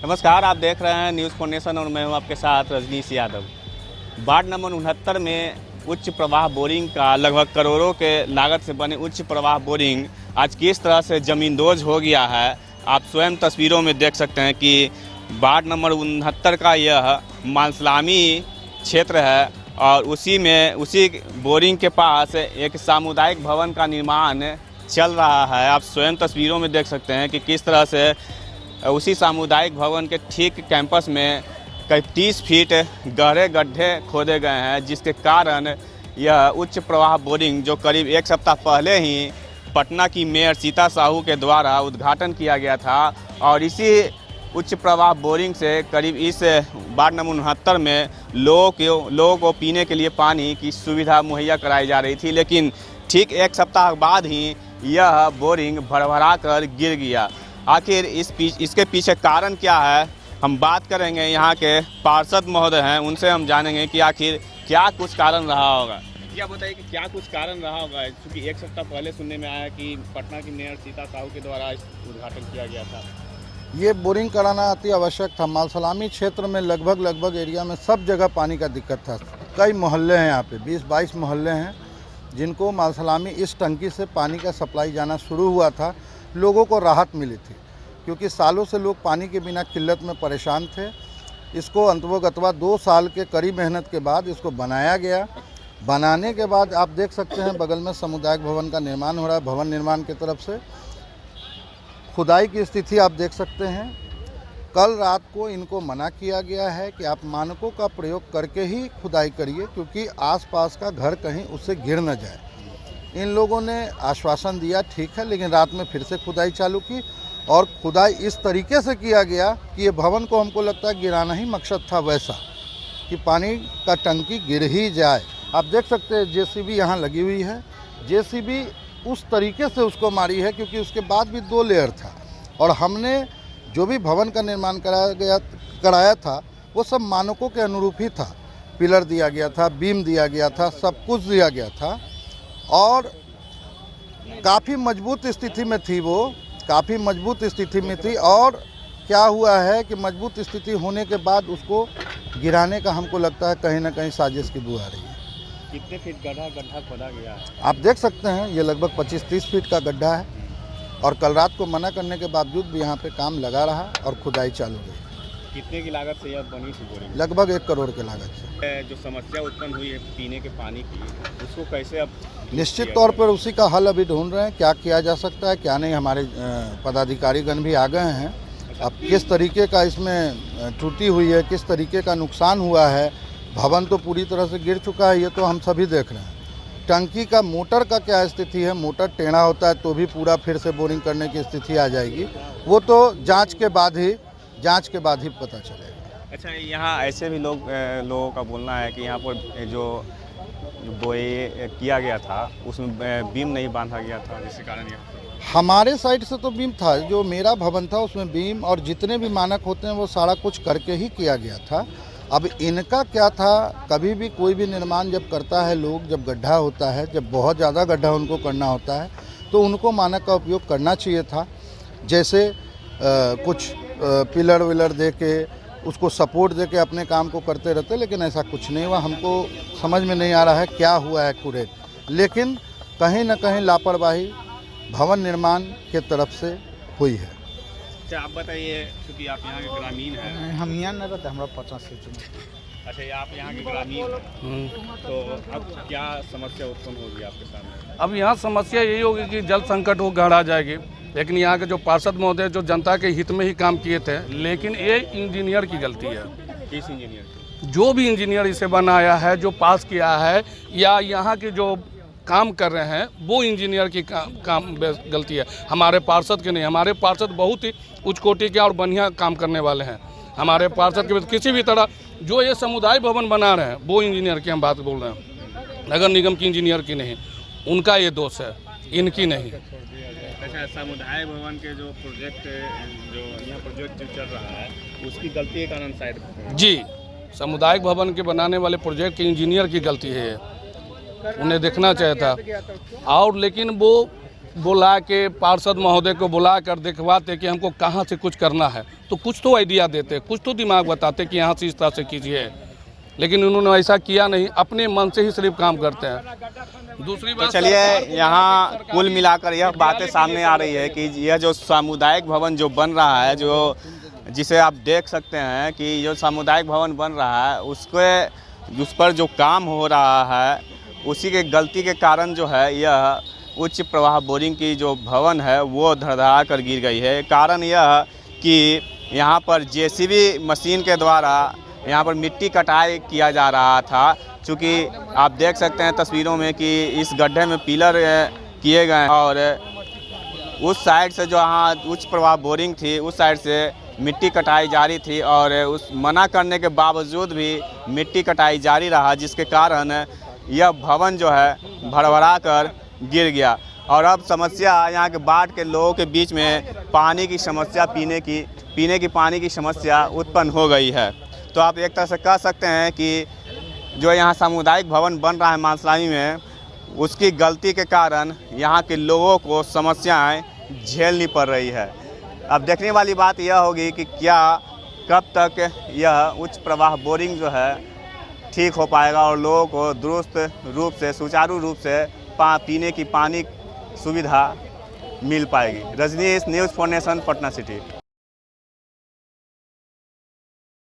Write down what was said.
नमस्कार, आप देख रहे हैं न्यूज़ फाउंडेशन और मैं हूं आपके साथ रजनीश यादव। वार्ड नंबर 69 में उच्च प्रवाह बोरिंग का लगभग करोड़ों के लागत से बने उच्च प्रवाह बोरिंग आज किस तरह से ज़मींदोज हो गया है, आप स्वयं तस्वीरों में देख सकते हैं कि वार्ड नंबर 69 का यह मालसलामी क्षेत्र है और उसी बोरिंग के पास एक सामुदायिक भवन का निर्माण चल रहा है। आप स्वयं तस्वीरों में देख सकते हैं कि किस तरह से उसी सामुदायिक भवन के ठीक कैंपस में करीब 30 फीट गहरे गड्ढे खोदे गए हैं, जिसके कारण यह उच्च प्रवाह बोरिंग जो करीब एक सप्ताह पहले ही पटना की मेयर सीता साहू के द्वारा उद्घाटन किया गया था और इसी उच्च प्रवाह बोरिंग से करीब इस वार्ड नंबर 69 में लोगों को पीने के लिए पानी की सुविधा मुहैया कराई जा रही थी, लेकिन ठीक एक सप्ताह बाद ही यह बोरिंग भरभरा कर गिर गया। आखिर इसके पीछे कारण क्या है, हम बात करेंगे। यहाँ के पार्षद महोदय हैं, उनसे हम जानेंगे कि आखिर क्या कुछ कारण रहा होगा। क्या बताइए कि क्या कुछ कारण रहा होगा, क्योंकि एक सप्ताह पहले सुनने में आया कि पटना की मेयर सीता साहू के द्वारा उद्घाटन किया गया था। ये बोरिंग कराना अति आवश्यक था। मालसलामी क्षेत्र में लगभग एरिया में सब जगह पानी का दिक्कत था। कई मोहल्ले हैं, यहाँ पे 20-22 मोहल्ले हैं जिनको मालसलामी इस टंकी से पानी का सप्लाई जाना शुरू हुआ था। लोगों को राहत मिली थी क्योंकि सालों से लोग पानी के बिना किल्लत में परेशान थे। इसको अंततोगत्वा 2 साल के कड़ी मेहनत के बाद इसको बनाया गया। बनाने के बाद आप देख सकते हैं बगल में सामुदायिक भवन का निर्माण हो रहा है। भवन निर्माण की तरफ से खुदाई की स्थिति आप देख सकते हैं। कल रात को इनको मना किया गया है कि आप मानकों का प्रयोग करके ही खुदाई करिए, क्योंकि आसपास का घर कहीं उससे गिर न जाए। इन लोगों ने आश्वासन दिया, ठीक है, लेकिन रात में फिर से खुदाई चालू की और खुदाई इस तरीके से किया गया कि ये भवन को हमको लगता है गिराना ही मकसद था, वैसा कि पानी का टंकी गिर ही जाए। आप देख सकते हैं जेसीबी यहाँ लगी हुई है। जेसीबी उस तरीके से उसको मारी है क्योंकि उसके बाद भी 2 लेयर था और हमने जो भी भवन का निर्माण कराया था वो सब मानकों के अनुरूप ही था। पिलर दिया गया था, बीम दिया गया था, सब कुछ दिया गया था और काफ़ी मजबूत स्थिति में थी। वो काफ़ी मजबूत स्थिति में थी और क्या हुआ है कि मजबूत स्थिति होने के बाद उसको गिराने का हमको लगता है कहीं ना कहीं साजिश की बू आ रही है। कितने फीट गड्ढा खोदा गया है? आप देख सकते हैं ये लगभग 25-30 फीट का गड्ढा है और कल रात को मना करने के बावजूद भी यहाँ पे काम लगा रहा और खुदाई चालू रही। कितने की लागत से यह बनी थी बोरिंग? लगभग 1 करोड़ की लागत से। जो समस्या उत्पन्न हुई है पीने के पानी की, उसको कैसे अब निश्चित तौर पर उसी का हल अभी ढूंढ रहे हैं, क्या किया जा सकता है क्या नहीं। हमारे पदाधिकारीगण भी आ गए हैं। अब किस तरीके का इसमें त्रुटि हुई है, किस तरीके का नुकसान हुआ है, भवन तो पूरी तरह से गिर चुका है, ये तो हम सभी देख रहे हैं। टंकी का मोटर का क्या स्थिति है, मोटर टेढ़ा होता है तो भी पूरा फिर से बोरिंग करने की स्थिति आ जाएगी। वो तो जांच के बाद ही पता चलेगा। अच्छा, यहाँ ऐसे भी लोगों का बोलना है कि यहाँ पर जो बोए किया गया था उसमें बीम नहीं बांधा गया था, जिसके कारण हमारे साइड से तो बीम था। जो मेरा भवन था उसमें बीम और जितने भी मानक होते हैं वो सारा कुछ करके ही किया गया था। अब इनका क्या था, कभी भी कोई भी निर्माण जब करता है लोग, जब गड्ढा होता है, जब बहुत ज़्यादा गड्ढा उनको करना होता है तो उनको मानक का उपयोग करना चाहिए था। जैसे कुछ पिलर विलर दे के उसको सपोर्ट दे के अपने काम को करते रहते, लेकिन ऐसा कुछ नहीं हुआ। हमको समझ में नहीं आ रहा है क्या हुआ है एक्यूरेट, लेकिन कहीं ना कहीं लापरवाही भवन निर्माण के तरफ से हुई है। अच्छा, आप बताइए, क्योंकि आप यहाँ के ग्रामीण हैं। हम यहाँ न रहते, हमारा 50 से। अच्छा, आप यहाँ के ग्रामीण हैं, तो अब क्या समस्या उत्पन्न होगी आपके सामने? अब यहाँ समस्या यही होगी कि जल संकट वो गढ़ा जाएगी, लेकिन यहाँ के जो पार्षद महोदय जो जनता के हित में ही काम किए थे, लेकिन ये इंजीनियर की गलती है। किस इंजीनियर की? जो भी इंजीनियर इसे बनाया है, जो पास किया है या यहाँ के जो काम कर रहे हैं, वो इंजीनियर की काम गलती है, हमारे पार्षद के नहीं। हमारे पार्षद बहुत ही उच्च कोटि के और बढ़िया काम करने वाले हैं। हमारे पार्षद के किसी भी तरह जो ये समुदाय भवन बना रहे हैं वो इंजीनियर की हम बात बोल रहे हैं, नगर निगम की इंजीनियर की नहीं। उनका ये दोष है, इनकी नहीं। अच्छा, समुदाय भवन के जो प्रोजेक्ट जो चल रहा है उसकी गलती के कारण शायद जी, सामुदायिक भवन के बनाने वाले प्रोजेक्ट के इंजीनियर की गलती है, उन्हें देखना चाहिए था। और लेकिन वो बुला के पार्षद महोदय को बुला कर दिखवाते कि हमको कहाँ से कुछ करना है, तो कुछ तो आइडिया देते, कुछ तो दिमाग बताते कि यहाँ से इस तरह से कीजिए, लेकिन उन्होंने ऐसा किया नहीं, अपने मन से ही सिर्फ काम करते हैं। दूसरी तो बात, चलिए यहाँ कुल मिलाकर यह बातें सामने आ रही है कि यह जो सामुदायिक भवन जो बन रहा है, जो जिसे आप देख सकते हैं कि जो सामुदायिक भवन बन रहा है उस पर जो काम हो रहा है उसी के गलती के कारण जो है यह उच्च प्रवाह बोरिंग की जो भवन है वो धड़धड़ा कर गिर गई है। कारण यह कि यहाँ पर जेसीबी मशीन के द्वारा यहाँ पर मिट्टी कटाई किया जा रहा था। चूँकि आप देख सकते हैं तस्वीरों में कि इस गड्ढे में पिलर किए गए और उस साइड से जो यहाँ उच्च प्रवाह बोरिंग थी उस साइड से मिट्टी कटाई जारी थी और उस मना करने के बावजूद भी मिट्टी कटाई जारी रहा, जिसके कारण यह भवन जो है भड़बड़ा कर गिर गया। और अब समस्या यहाँ के बाढ़ के लोगों के बीच में पानी की समस्या, पीने की पानी की समस्या उत्पन्न हो गई है। तो आप एक तरह से कह सकते हैं कि जो यहाँ सामुदायिक भवन बन रहा है मानसलामी में, उसकी गलती के कारण यहाँ के लोगों को समस्याएं झेलनी पड़ रही है। अब देखने वाली बात यह होगी कि क्या कब तक यह उच्च प्रवाह बोरिंग जो है ठीक हो पाएगा और लोगों को दुरुस्त रूप से, सुचारू रूप से पीने की पानी सुविधा मिल पाएगी। Rajneesh, news 4 nation, Patna city.